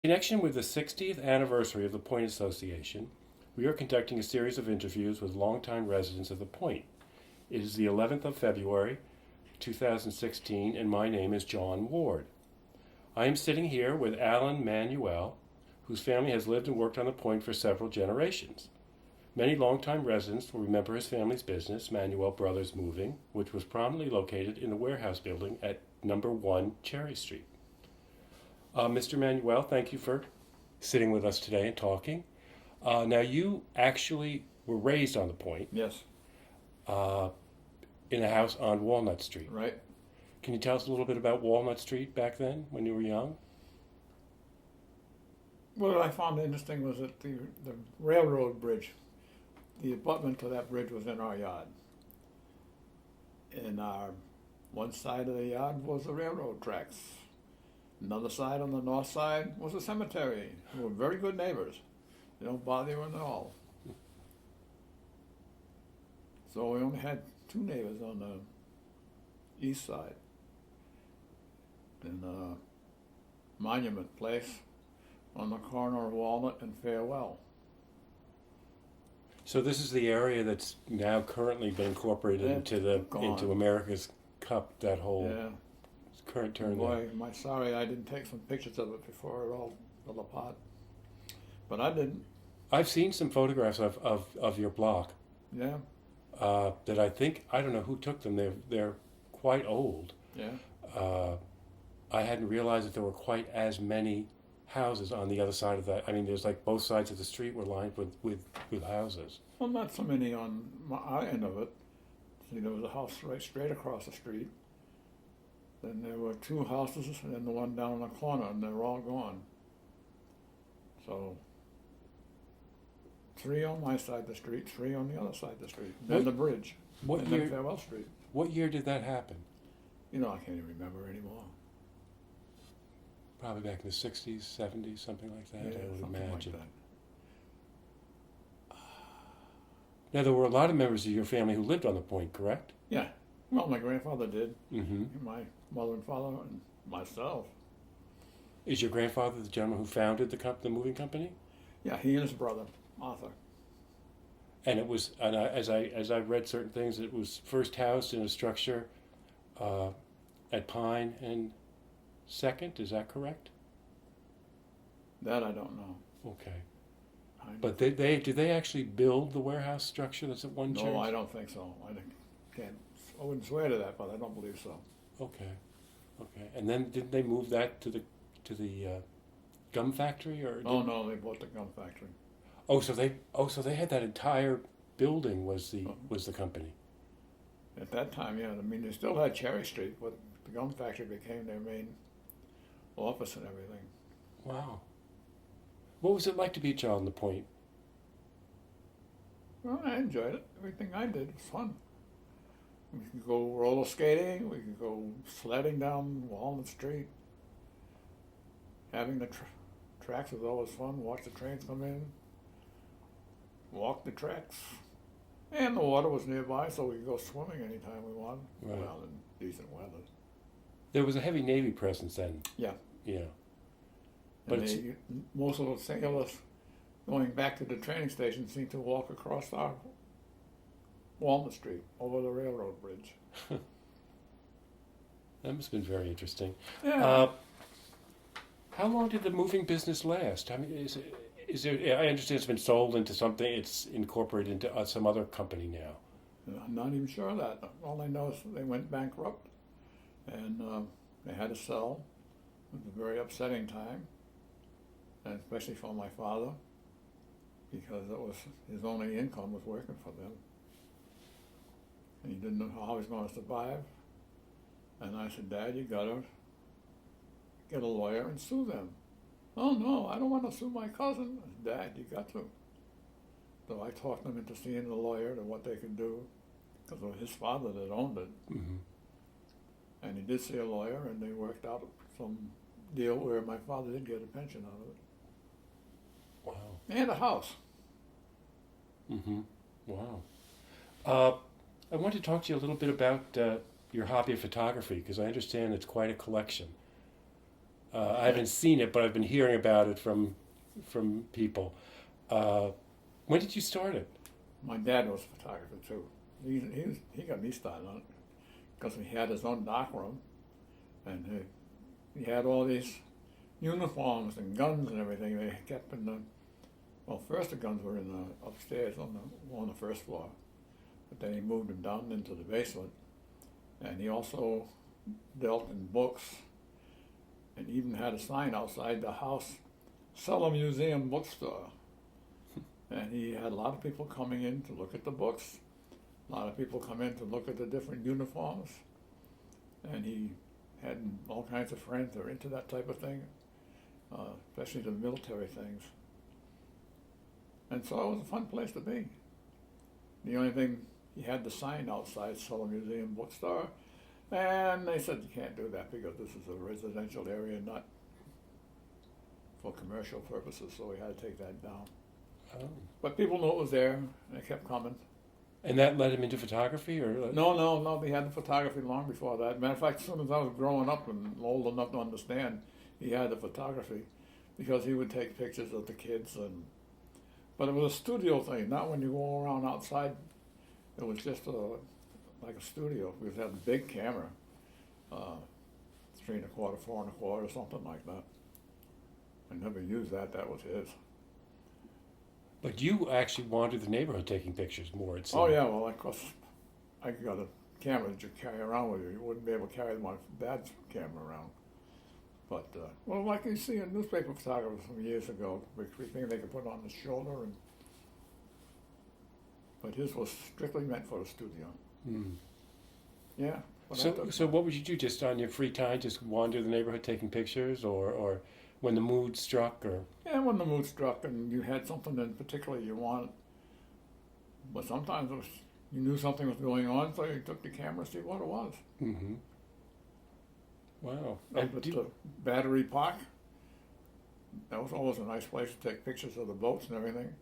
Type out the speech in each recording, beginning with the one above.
In connection with the 60th anniversary of the Point Association, we are conducting a series of interviews with longtime residents of the Point. It is the 11th of February, 2016, and my name is John Ward. I am sitting here with Allan Manuel, whose family has lived and worked on the Point for several generations. Many longtime residents will remember his family's business, Manuel Brothers Moving, which was prominently located in the warehouse building at number 1 Cherry Street. Mr. Manuel, thank you for sitting with us today and talking. Now, you actually were raised on the Point. Yes. In a house on Walnut Street. Right. Can you tell us a little bit about Walnut Street back then, when you were young? What I found interesting was that the railroad bridge, the abutment to that bridge was in our yard. And our one side of the yard was the railroad tracks. Another side, on the north side, was a cemetery. We were very good neighbors. They don't bother you at all. So we only had two neighbors on the east side. And Monument Place on the corner of Walnut and Farewell. So this is the area that's now currently been incorporated into America's Cup, that whole current turn Boy, am I sorry I didn't take some pictures of it before it all fell apart. But I didn't. I've seen some photographs of your block. Yeah. That I don't know who took them. They're quite old. Yeah. I hadn't realized that there were quite as many houses on the other side of that. I mean, there's like both sides of the street were lined with houses. Well, not so many on our end of it. See, there was a house right straight across the street. Then there were two houses and then the one down in the corner, and they're all gone. So, 3 on my side of the street, 3 on the other side of the street. Then the bridge. What and year? then Farewell Street. What year did that happen? You know, I can't even remember anymore. Probably back in the 60s, 70s, something like that, Yeah, I would something imagine. like that. Now, there were a lot of members of your family who lived on the Point, correct? Yeah. Well, my grandfather did. Mm-hmm. My mother and father and myself. Is your grandfather the gentleman who founded the moving company? Yeah, he and his brother, Arthur. And it was, as I read certain things, it was first housed in a structure at Pine and Second. Is that correct? That I don't know. Okay. But did they actually build the warehouse structure that's at one church? No, I don't think so. I wouldn't swear to that, but I don't believe so. Okay. And then didn't they move that to the gum factory, or? Oh no, they bought the gum factory. So they had that entire building was the company. At that time, yeah. I mean, they still had Cherry Street, but the gum factory became their main office and everything. Wow. What was it like to be a child on the Point? Well, I enjoyed it. Everything I did was fun. We could go roller skating. We could go sledding down Walnut Street. Having the tracks was always fun. Watch the trains come in. Walk the tracks. And the water was nearby, so we could go swimming anytime we wanted. Right. Well, in decent weather. There was a heavy Navy presence then. Yeah. Yeah. But most of the sailors going back to the training station seemed to walk across our Walnut Street over the railroad bridge. That must have been very interesting. Yeah. How long did the moving business last? I mean, is there? I understand it's been sold into something. It's incorporated into some other company now. I'm not even sure of that. All I know is they went bankrupt, and they had to sell. It was a very upsetting time, and especially for my father, because it was his only income was working for them. And he didn't know how he was going to survive. And I said, Dad, you got to get a lawyer and sue them. Oh, no, I don't want to sue my cousin. I said, Dad, you got to. So I talked them into seeing the lawyer and what they could do, because it was his father that owned it. Mm-hmm. And he did see a lawyer, and they worked out some deal where my father did get a pension out of it. Wow. And a house. Mm-hmm. Wow. I want to talk to you a little bit about your hobby of photography, because I understand it's quite a collection. I haven't seen it, but I've been hearing about it from people. When did you start it? My dad was a photographer too. He got me started on it because he had his own darkroom, and he had all these uniforms and guns and everything. They kept in the first the guns were in the upstairs on the first floor, but then he moved them down into the basement, and he also dealt in books, and even had a sign outside the house, "Sell a museum bookstore." And he had a lot of people coming in to look at the books. A lot of people come in to look at the different uniforms. And he had all kinds of friends that are into that type of thing, especially the military things. And so it was a fun place to be. The only thing, he had the sign outside, "Sell a museum bookstore." And they said, "You can't do that because this is a residential area, not for commercial purposes," so we had to take that down. Oh. But people knew it was there, and they kept coming. And that led him into photography, or No, they had the photography long before that. Matter of fact, as soon as I was growing up and old enough to understand, he had the photography because he would take pictures of the kids. But it was a studio thing, not when you go around outside. It was just like a studio. We had a big camera, 3 1/4, 4 1/4, something like that. I never used that. That was his. But you actually wandered the neighborhood taking pictures more, it seemed. Oh yeah, well of course I got a camera that you carry around with you. You wouldn't be able to carry my dad's camera around. But well, like you see in newspaper photographers from years ago, we think they could put on the shoulder, but his was strictly meant for the studio. Mm. Yeah. So what would you do just on your free time? Just wander the neighborhood taking pictures, or when the mood struck, or? Yeah, when the mood struck and you had something in particular you wanted. But sometimes you knew something was going on, so you took the camera to see what it was. Mm-hmm. Wow. Up at the Battery Park, that was always a nice place to take pictures of the boats and everything.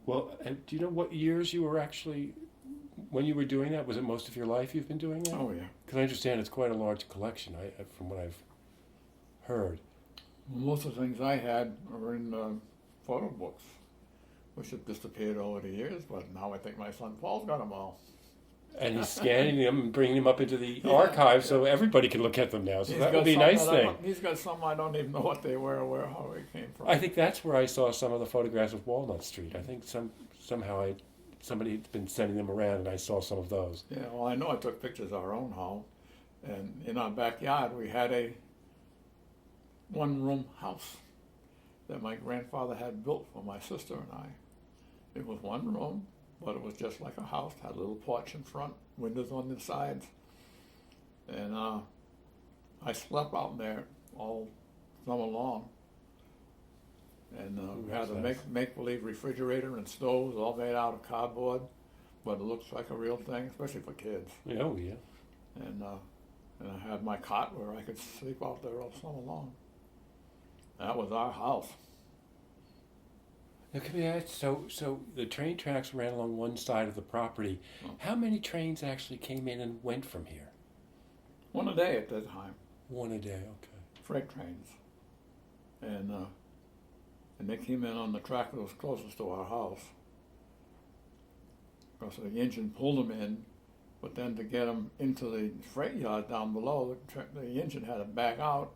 Well, and do you know what years you were actually, when you were doing that? Was it most of your life you've been doing that? Oh yeah. Because I understand it's quite a large collection, from what I've heard. Most of the things I had were in photo books, which have disappeared over the years, but now I think my son Paul's got them all. And he's scanning them and bringing them up into the archive so everybody can look at them now. So He's that got would be a some nice that thing. He's got some I don't even know what they were or how they came from. I think that's where I saw some of the photographs of Walnut Street. I think somehow somebody had been sending them around and I saw some of those. Yeah, well, I know I took pictures of our own home, and in our backyard we had a one-room house that my grandfather had built for my sister and I. It was one room, but it was just like a house, had a little porch in front, windows on the sides, and I slept out there all summer long. And we had a make-believe refrigerator and stoves, all made out of cardboard, but it looks like a real thing, especially for kids. Oh, yeah. And I had my cot where I could sleep out there all summer long. That was our house. Now, can we ask, so the train tracks ran along one side of the property. How many trains actually came in and went from here? One a day at that time. One a day, okay. Freight trains. And they came in on the track that was closest to our house. Because the engine pulled them in, but then to get them into the freight yard down below, the engine had to back out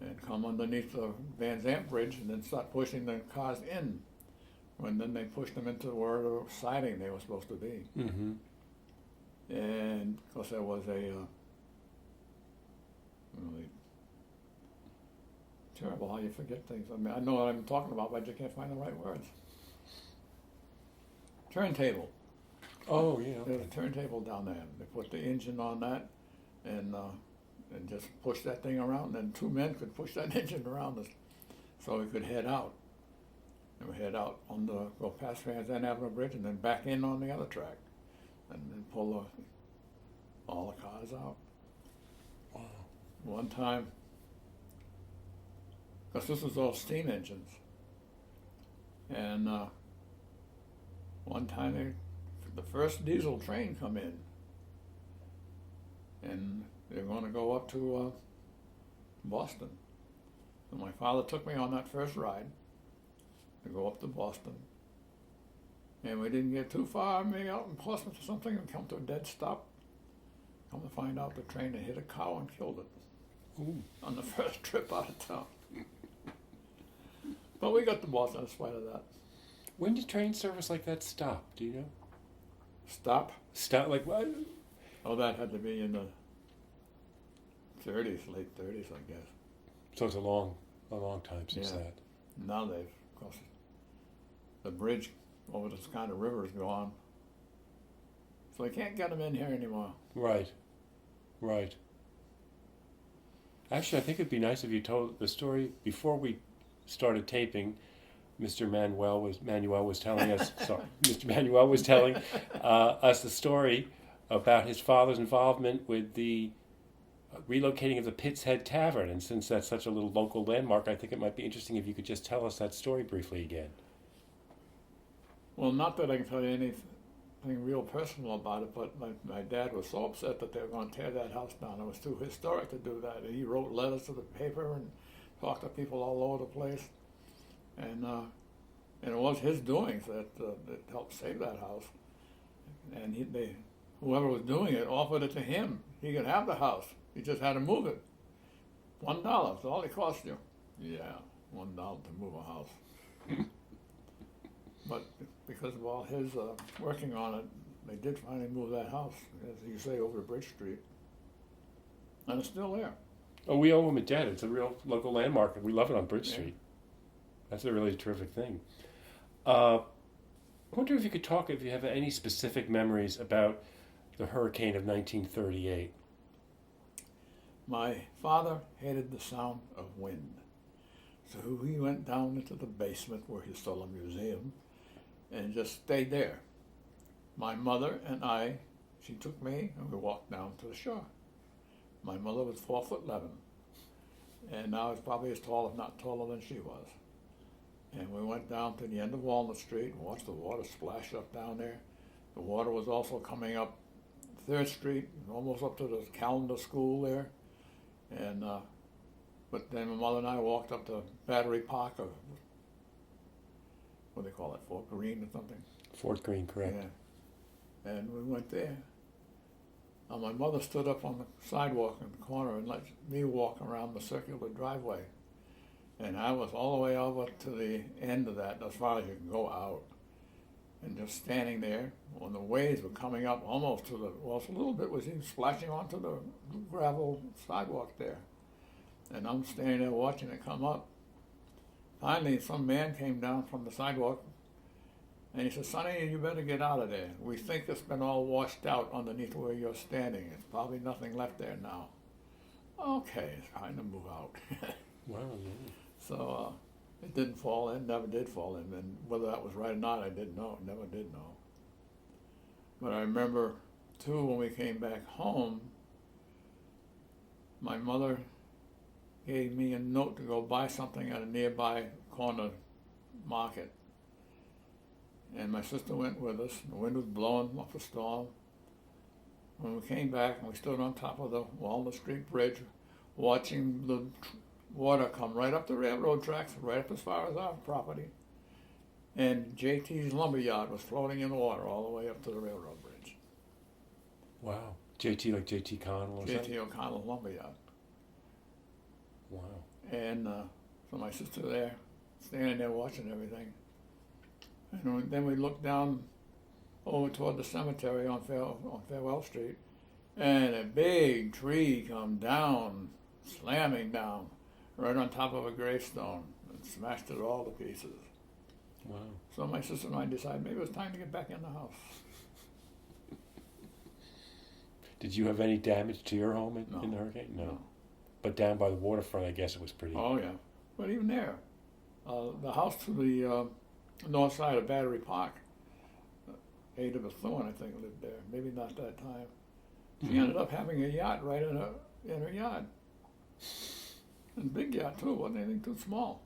and come underneath the Van Zandt Bridge and then start pushing the cars in. And then they pushed them into where the siding they were supposed to be. Mm-hmm. And of course there was a really terrible how you forget things. I mean, I know what I'm talking about, but I just can't find the right words. Turntable. Oh, yeah. There was a turntable down there. They put the engine on that and just push that thing around. And 2 men could push that engine around so we could head out. And we head out go past Van Zandt Avenue Bridge and then back in on the other track. And then pull all the cars out. Wow. One time, because this was all steam engines, and one time the first diesel train come in, and they were going to go up to Boston. So my father took me on that first ride to go up to Boston. And we didn't get too far, maybe out in Portsmouth or something, and come to a dead stop. Come to find out the train had hit a cow and killed it. Ooh. On the first trip out of town. But we got to Boston in spite of that. When did train service like that stop? Do you know? Stop? Stop, like what? Oh, that had to be in the 30s, late 30s, I guess. So it's a long time since Yeah. that. Now they've, of course, the bridge over this kind of river is gone. So they can't get them in here anymore. Right. Actually, I think it'd be nice if you told the story before we started taping. Mr. Manuel was telling us. Sorry, Mr. Manuel was telling us the story about his father's involvement with the relocating of the Pitt's Head Tavern. And since that's such a little local landmark, I think it might be interesting if you could just tell us that story briefly again. Well, not that I can tell you anything real personal about it, but my dad was so upset that they were going to tear that house down. It was too historic to do that. He wrote letters to the paper and talked to people all over the place. And it was his doings that helped save that house. And whoever was doing it offered it to him. He could have the house. He just had to move it. $1, that's all it cost you. Yeah, $1 to move a house. But because of all his working on it, they did finally move that house, as you say, over to Bridge Street. And it's still there. Oh, we owe him a debt. It's a real local landmark, and we love it on Bridge Yeah. Street. That's a really terrific thing. I wonder if you could talk, if you have any specific memories about the hurricane of 1938. My father hated the sound of wind. So he went down into the basement where he stole a museum and just stayed there. My mother and I, she took me and we walked down to the shore. My mother was 4'11", and I was probably as tall, if not taller than she was. And we went down to the end of Walnut Street and watched the water splash up down there. The water was also coming up 3rd Street, almost up to the Calendar School there. And but then my mother and I walked up to Battery Park, or what do they call it, Fort Greene or something? Fort Greene, correct. Yeah. And we went there. And my mother stood up on the sidewalk in the corner and let me walk around the circular driveway. And I was all the way over to the end of that, as far as you can go out. And just standing there when the waves were coming up almost to the, well, a little bit was even splashing onto the gravel sidewalk there. And I'm standing there watching it come up. Finally, some man came down from the sidewalk and he said, "Sonny, you better get out of there. We think it's been all washed out underneath where you're standing. It's probably nothing left there now." Okay, it's time to move out. Wow. Yeah. So it didn't fall in, never did fall in, and whether that was right or not, I didn't know, never did know. But I remember, too, when we came back home, my mother gave me a note to go buy something at a nearby corner market. And my sister went with us. The wind was blowing up a storm. When we came back, and we stood on top of the Walnut Street Bridge, watching the water come right up the railroad tracks, right up as far as our property. And JT's lumberyard was floating in the water all the way up to the railroad bridge. Wow. JT, like JT Connell or something? JT O'Connell's lumberyard. Wow. And so my sister there, standing there watching everything. And then we looked down over toward the cemetery on Farewell Street, and a big tree come down, slamming down, right on top of a gravestone, and smashed it all to pieces. Wow. So my sister and I decided maybe it was time to get back in the house. Did you have any damage to your home in, No. in the hurricane? No. But down by the waterfront, I guess it was pretty... Oh, yeah. But even there, the house to the north side of Battery Park, Ada Bethune, I think, lived there. Maybe not that time. She ended up having a yacht right in her yard. And big yacht, too. Wasn't anything too small.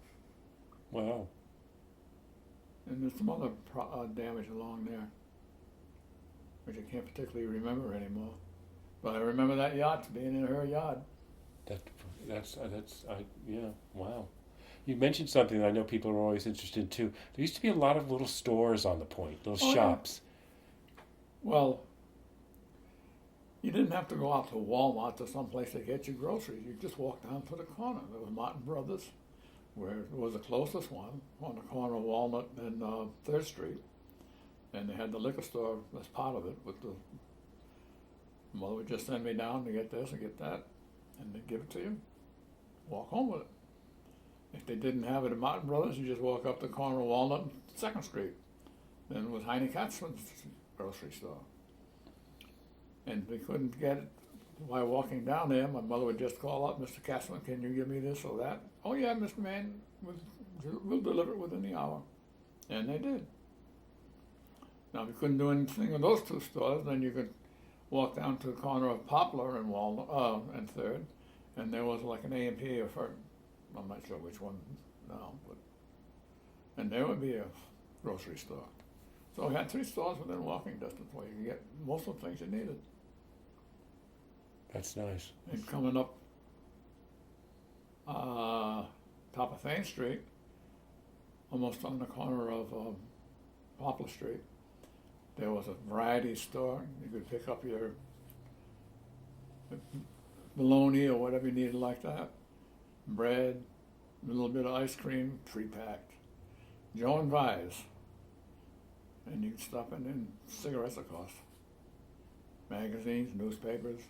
Wow. And there's some other damage along there, which I can't particularly remember anymore. But I remember that yacht being in her yard. Yeah, wow. You mentioned something that I know people are always interested in too. There used to be a lot of little stores on the point, little Oh, yeah. shops. Well, you didn't have to go out to Walmart or someplace to get your groceries. You just walked down to the corner. There was Martin Brothers, where it was the closest one, on the corner of Walnut and 3rd Street. And they had the liquor store as part of it. With the mother would just send me down to get this and get that, and they'd give it to you. Walk home with it. If they didn't have it at Martin Brothers, you just walk up the corner of Walnut and 2nd Street. Then it was Heine Katzman's grocery store. And we couldn't get it while walking down there. My mother would just call up, Mr. Katzman, can you give me this or that? Oh yeah, Mr. Man, we'll deliver it within the hour. And they did. Now, if you couldn't do anything in those 2 stores, then you could walk down to the corner of Poplar and Walnut and 3rd, and there was like an A&P or I'm not sure which one now, but and there would be a grocery store. So we had 3 stores within walking distance where you could get most of the things you needed. That's nice. And coming up top of Thain Street, almost on the corner of Poplar Street, there was a variety store. You could pick up your bologna or whatever you needed like that, bread, a little bit of ice cream, pre-packed. Joe and Vi's. And you could stop in and cigarettes, of course. Magazines, newspapers.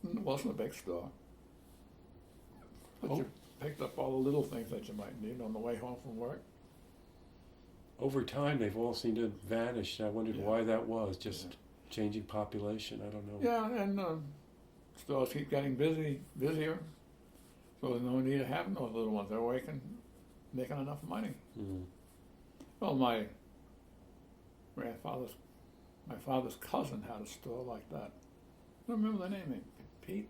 It wasn't a big store. But you picked up all the little things that you might need on the way home from work. Over time, they've all seemed to vanish. I wondered why that was. Just changing population. I don't know. Yeah, and stores keep getting busier. So there's no need of having those little ones. They're making enough money. Mm. Well, my father's cousin had a store like that. I don't remember the name. Pete?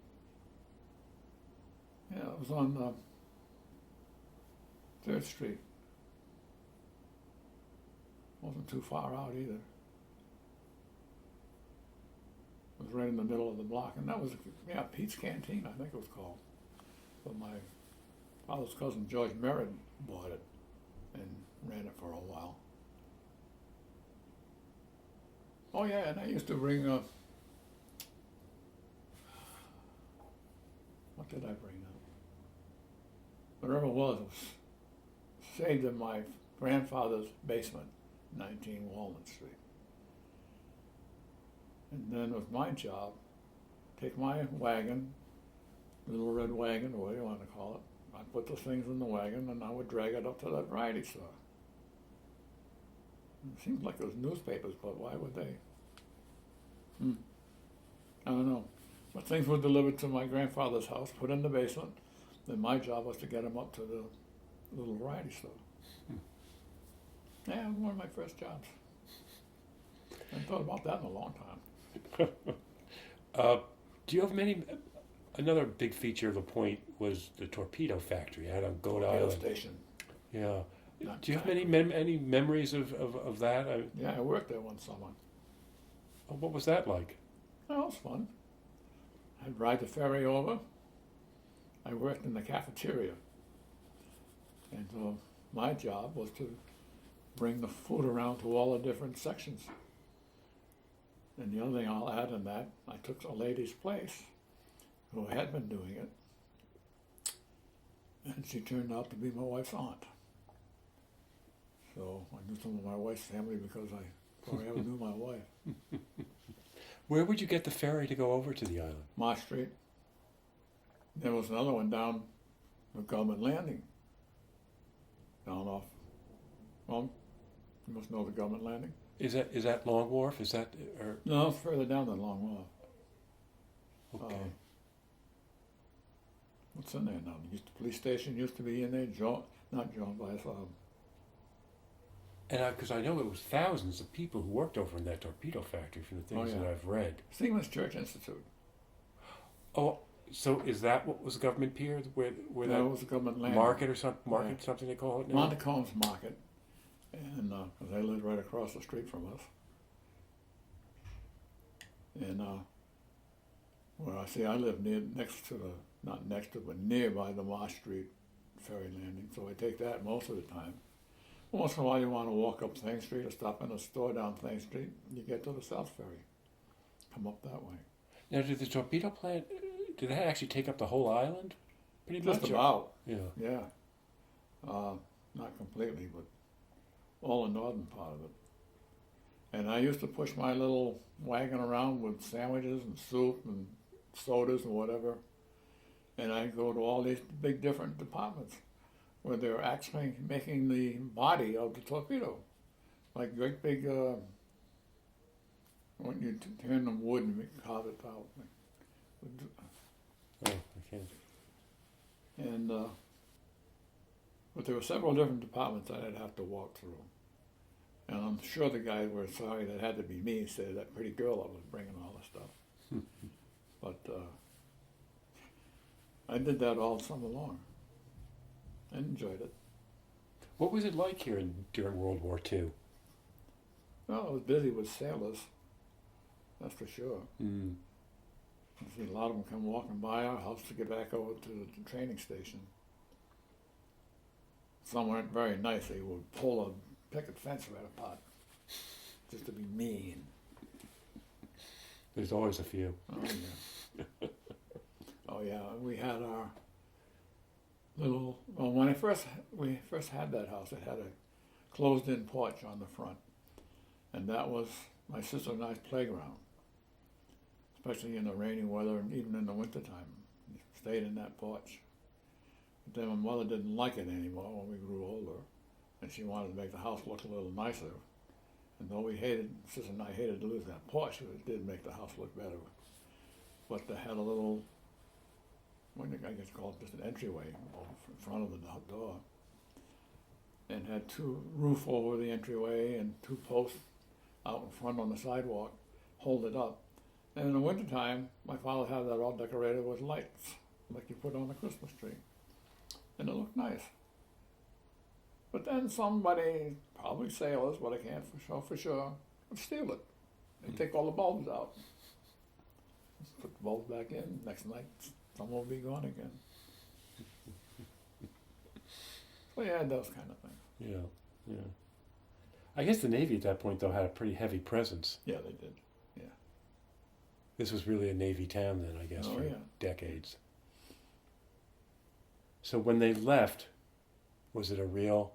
Yeah, it was on 3rd Street. Wasn't too far out either. It was right in the middle of the block, and that was, Pete's Canteen, I think it was called. But my father's cousin, George Merritt, bought it and ran it for a while. Oh yeah, and I used to bring, what did I bring up? Whatever it was saved in my grandfather's basement, 19 Walnut Street. And then it was my job, take my wagon, little red wagon, or what do you want to call it. I'd put the things in the wagon and I would drag it up to that variety store. It seems like it was newspapers, but why would they? I don't know. But things were delivered to my grandfather's house, put in the basement. Then my job was to get them up to the little variety store. Yeah, it was one of my first jobs. I hadn't thought about that in a long time. Do you have another big feature of the point was the Torpedo Factory out on Goat Torpedo Island. Station. Yeah. Not Do you have factory. any memories of that? Yeah, I worked there one summer. What was that like? Oh, it was fun. I'd ride the ferry over. I worked in the cafeteria. And my job was to bring the food around to all the different sections. And the other thing I'll add in that, I took a lady's place who had been doing it. And she turned out to be my wife's aunt. So I knew some of my wife's family because I probably ever knew my wife. Where would you get the ferry to go over to the island? Marsh Street. There was another one down the Government Landing. Down off. Well, you must know the Government Landing. Is that Long Wharf? Is that or No, it's further down than Long Wharf. okay? What's in there now? The police station used to be in there. Not John Bias. And because I know it was thousands of people who worked over in that torpedo factory from the things that I've read. Stevens Church Institute. Oh, so is that what was the government pier where That that was the Government Landing. market or something they call it now? Montecomb's Market. And because they lived right across the street from us. And Well, I see, I live not next to, but nearby the Marsh Street ferry landing, so I take that most of the time. Once in a while you want to walk up Thames Street or stop in a store down Thames Street, you get to the South Ferry. Come up that way. Now, did the torpedo plant, did that actually take up the whole island? Pretty much. Just about, Yeah. yeah. Not completely, but all the northern part of it. And I used to push my little wagon around with sandwiches and soup and sodas and whatever. And I'd go to all these big different departments where they were actually making the body of the torpedo. Like great big, when you turn the wood and carve it out. Oh, I can't. And, but there were several different departments that I'd have to walk through. And I'm sure the guys were sorry that it had to be me instead of that pretty girl that was bringing all the stuff. But I did that all summer long and enjoyed it. What was it like here during World War II? Well, I was busy with sailors, that's for sure. Mm. You see a lot of them come walking by our house to get back over to the training station. Some weren't very nice. They would pull a picket fence right apart just to be mean. There's always a few. Oh, yeah. Oh, yeah. We had our little, well, when we first had that house, it had a closed-in porch on the front. And that was my sister and I's playground, especially in the rainy weather and even in the wintertime. We stayed in that porch. But then my mother didn't like it anymore when we grew older, and she wanted to make the house look a little nicer. And though sister and I hated to lose that porch, it did make the house look better. But they had a little, I guess call it just an entryway in front of the door, and had two roof over the entryway and two posts out in front on the sidewalk, hold it up. And in the wintertime, my father had that all decorated with lights, like you put on a Christmas tree. And it looked nice. But then somebody, probably sailors, but I can't for sure, would steal it. They'd take all the bulbs out. Put the bulbs back in, next night some will be gone again. So yeah, those kind of things. Yeah, yeah. I guess the Navy at that point, though, had a pretty heavy presence. Yeah, they did. Yeah. This was really a Navy town then, I guess, for decades. So when they left, was it a real...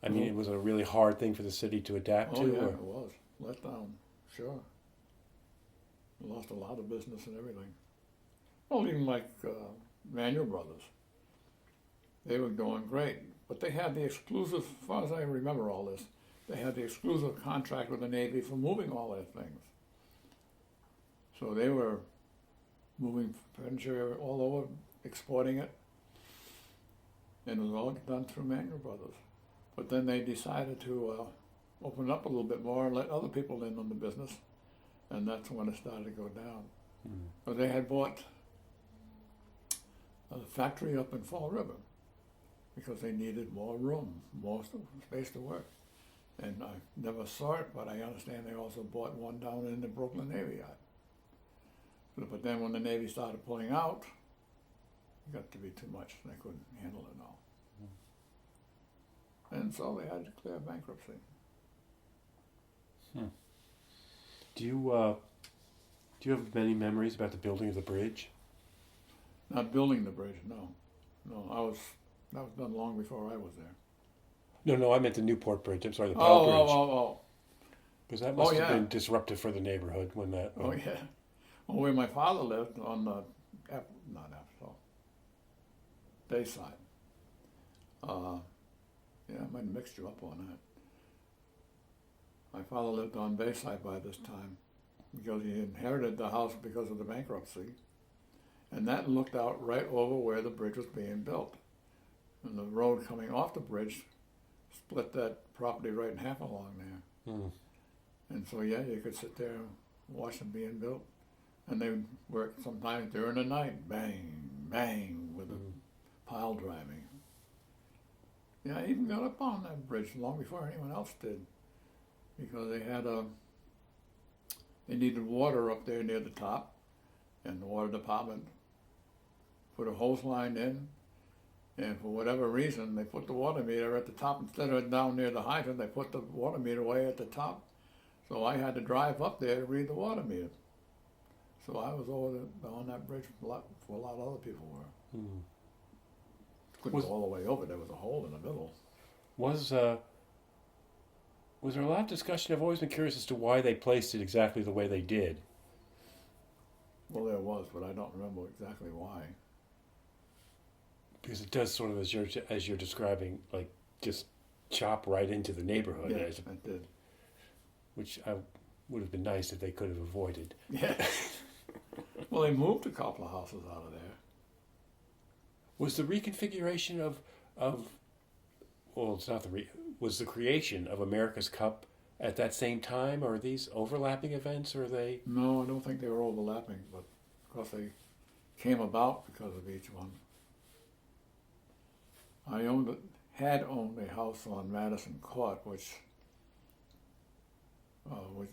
I mean, it was a really hard thing for the city to adapt to? Oh, yeah, or? it was. Let down, sure. We lost a lot of business and everything. Well, even like Manuel Brothers. They were going great, but they had the exclusive, as far as I remember all this, they had the exclusive contract with the Navy for moving all their things. So they were moving furniture all over, exporting it, and it was all done through Manuel Brothers. But then they decided to open up a little bit more and let other people in on the business, and that's when it started to go down. Mm. But they had bought a factory up in Fall River because they needed more room, more space to work. And I never saw it, but I understand they also bought one down in the Brooklyn Navy Yard. But then when the Navy started pulling out, it got to be too much. They couldn't handle it all. And so they had to declare bankruptcy. Hmm. Do you have many memories about the building of the bridge? Not building the bridge, no. No, that was done long before I was there. No, I meant the Newport Bridge. I'm sorry, the Pell Bridge. Oh. Because that must have been disruptive for the neighborhood when that... Oh, yeah. Well, where my father lived on the, Bayside. I might have mixed you up on that. My father lived on Bayside by this time because he inherited the house because of the bankruptcy. And that looked out right over where the bridge was being built. And the road coming off the bridge split that property right in half along there. Mm. And so, yeah, you could sit there and watch them being built. And they would work sometimes during the night, bang, bang, with the pile driving. Yeah, I even got up on that bridge long before anyone else did, because they they needed water up there near the top, and the water department put a hose line in, and for whatever reason, they put the water meter at the top instead of down near the hydrant. They put the water meter way at the top, so I had to drive up there to read the water meter. So I was on that bridge for a lot of other people were. Couldn't go all the way over. There was a hole in the middle. Was there a lot of discussion? I've always been curious as to why they placed it exactly the way they did. Well, there was, but I don't remember exactly why. Because it does sort of, as you're describing, like just chop right into the neighborhood. Yeah, it did. Which would have been nice if they could have avoided. Yeah. Well, they moved a couple of houses out of there. Was the reconfiguration well, it's not was the creation of America's Cup at that same time, or are these overlapping events, or are they? No, I don't think they were overlapping, but of course they came about because of each one. I had owned a house on Madison Court, which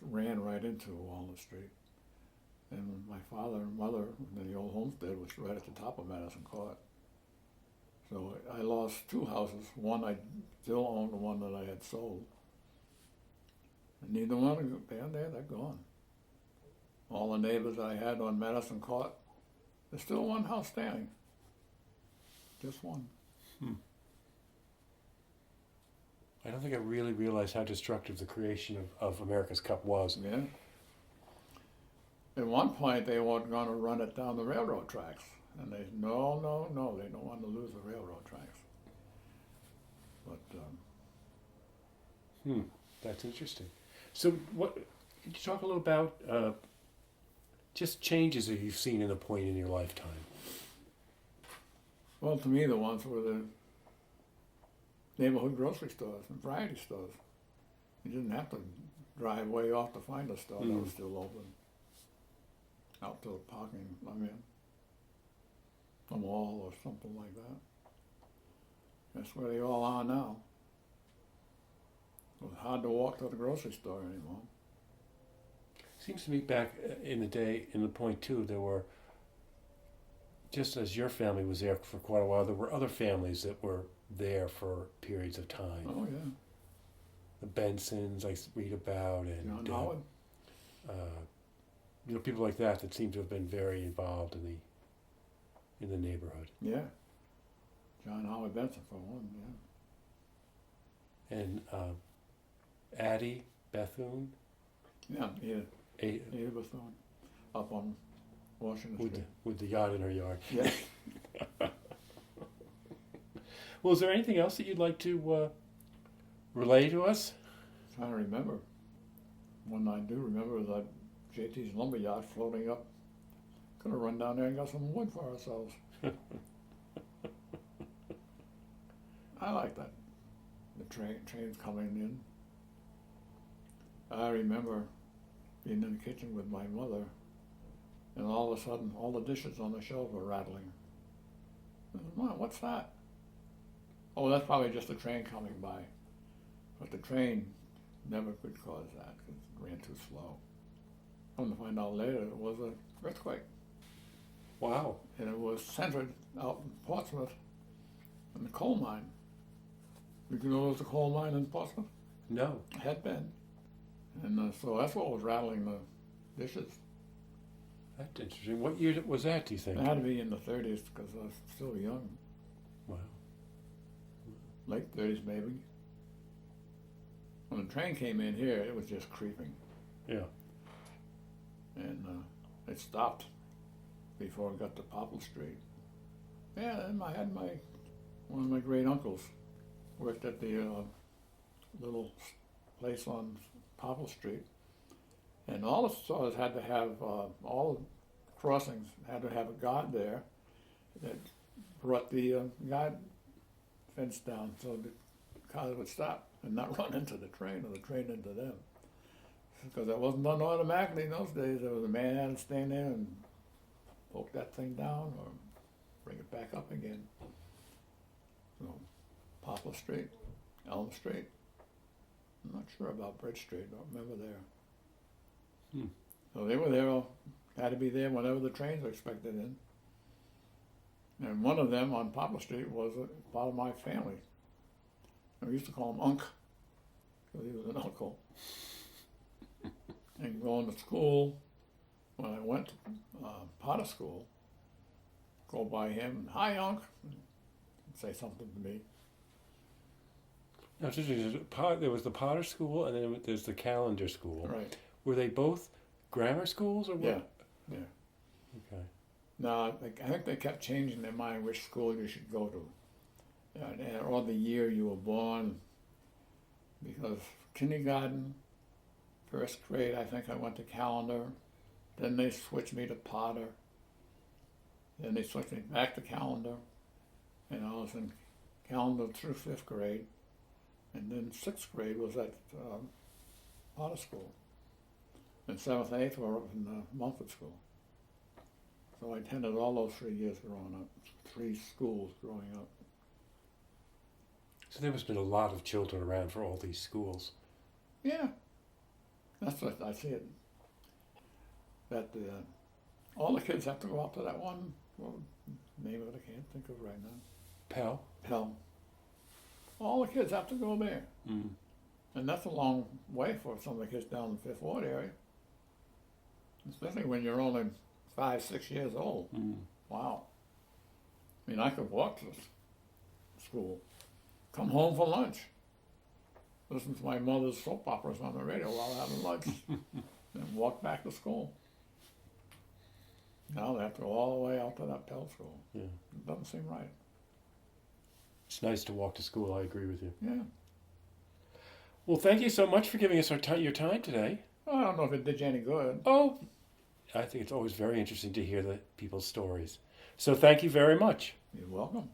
ran right into Walnut Street. And my father and mother, the old homestead, was right at the top of Madison Court. So I lost two houses. One I still owned, the one that I had sold. And neither one, they're gone. All the neighbors I had on Madison Court, there's still one house standing. Just one. I don't think I really realized how destructive the creation of America's Cup was. Yeah. At one point, they weren't going to run it down the railroad tracks. And they said, no, they don't want to lose the railroad tracks. But, That's interesting. So could you talk a little about just changes that you've seen in the point in your lifetime? well, to me, the ones were the neighborhood grocery stores and variety stores. You didn't have to drive way off to find a store that was still open. Out to the parking, a mall or something like that. That's where they all are now. It was hard to walk to the grocery store anymore. Seems to me back in the day, in the point too, there were, just as your family was there for quite a while, there were other families that were there for periods of time. Oh, yeah. The Bensons, I read about, and John Howard. People like that seem to have been very involved in the neighborhood. Yeah. John Howard Benson for one, yeah. And Addie Bethune. Yeah, Ada Bethune, up on Washington Street. With the yacht in her yard. Yeah. Well, is there anything else that you'd like to relay to us? Trying to remember. One I do remember is that JT's lumber yacht floating up. Could have run down there and got some wood for ourselves. I like that. The trains coming in. I remember being in the kitchen with my mother, and all of a sudden, all the dishes on the shelf were rattling. I said, Mom, what's that? Oh, that's probably just a train coming by. But the train never could cause that because it ran too slow. Come to find out later, it was an earthquake. Wow. And it was centered out in Portsmouth in the coal mine. You know there was a coal mine in Portsmouth? No. It had been. And so that's what was rattling the dishes. That's interesting. What year was that, do you think? It had to be in the 30s because I was still young. Wow. Late 30s maybe. When the train came in here, it was just creeping. Yeah. And it stopped before it got to Popple Street. Yeah, and I had one of my great uncles worked at the little place on Popple Street, and all the stores had to have all the crossings had to have a guard there that brought the guard fence down so the cars would stop and not run into the train or the train into them. Because that wasn't done automatically in those days. There was a man had to stand there and poke that thing down or bring it back up again. So, Poplar Street, Elm Street. I'm not sure about Bridge Street. Don't remember there. So they were there, had to be there whenever the trains were expected in. And one of them on Poplar Street was a part of my family. And we used to call him Unc, because he was an uncle. And going to school, when I went to Potter School, go by him, "Hi, Unc," and say something to me. Now, there was the Potter School, and then there's the Calendar School. Right. Were they both grammar schools, or what? Yeah, yeah. Okay. No, I think they kept changing their mind which school you should go to, or the year you were born. Because kindergarten, first grade, I think I went to Calendar. Then they switched me to Potter. Then they switched me back to Calendar. And I was in Calendar through 5th grade. And then 6th grade was at Potter School. And 7th and 8th were up in Mumford School. So I attended all those 3 years growing up, 3 schools growing up. So there must have been a lot of children around for all these schools. Yeah, that's what I see it. That all the kids have to go up to that one, name of it I can't think of right now. Pell? Pell. All the kids have to go there. Mm. And that's a long way for some of the kids down in the 5th Ward area. Especially when you're only 5, 6 years old. Mm. Wow. I mean, I could walk to school, come home for lunch, listen to my mother's soap operas on the radio while having lunch, then walk back to school. Now they have to go all the way out to that Pell School. Yeah. It doesn't seem right. It's nice to walk to school, I agree with you. Yeah. Well, thank you so much for giving us your time today. I don't know if it did you any good. Oh, I think it's always very interesting to hear the people's stories. So thank you very much. You're welcome.